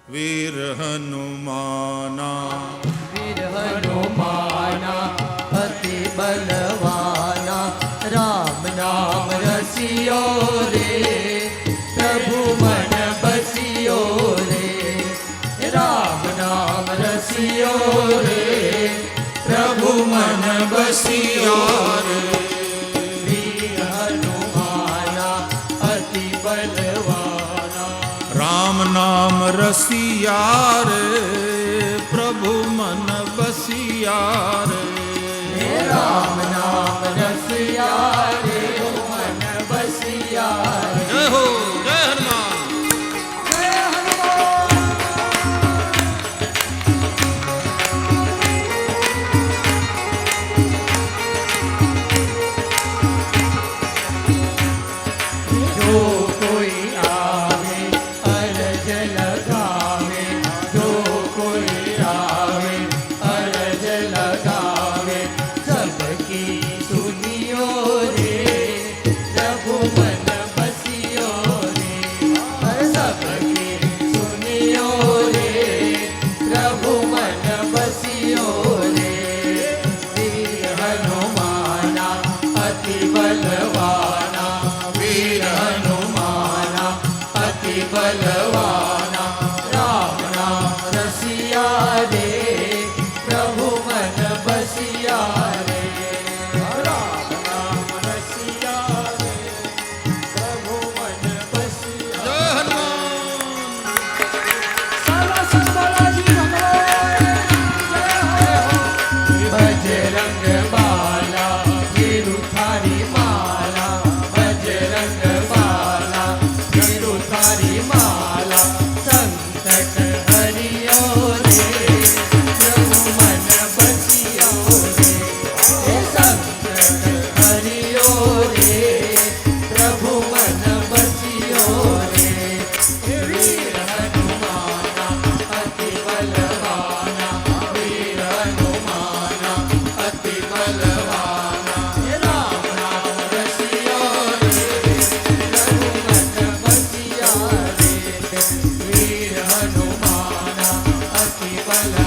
વીર હનુમાના વીર હનુમાના અતિ બલવાના રામ નામ રસિયો રે પ્રભુ મન બસિયો રે રામ નામ રસિયો રે પ્રભુ મન બસિયો રે વીર હનુમાના અતિ બલવાના રામ નામ રસિયા રે પ્રભુ મન બસિયા રે રામ નામ રસિયા રે મન બસિયા રે જય હો જય હનુમાન જય હનુમાન જો કોઈ આવે અરજ લગાવે જો કોઈ આવે અરજ લગાવે સબકી સુનિયો રે પ્રભુ મન બસિયો રે સબકી સુનિયો રે પ્રભુ મન બસિયો રે વીર હનુમાના અતિ બલવાના વીર હનુમાના અતિ બલવાના રામ નામ રસિયા રે પ્રભુ મન બસિયા રે રામ નામ રસિયા રે પ્રભુ મન બસિયા જય હનુમાન સાલા બાલાજી બજરંગ બાલા વીરુ થારી માલા બજરંગ બાલા વીરુ થારી માલા સંકટ હરિયો રે પ્રભુ મન બસિયો રે હે સંકટ હરિયો રે પ્રભુ મન બસિયો રે વીર હનુમાના અતિ બલવાના વીર હનુમાના અતિ બલવાના રામ નામ રસિયો રે પ્રભુ મન બસિયા રે વીર હનુમાના અતિ બલવાના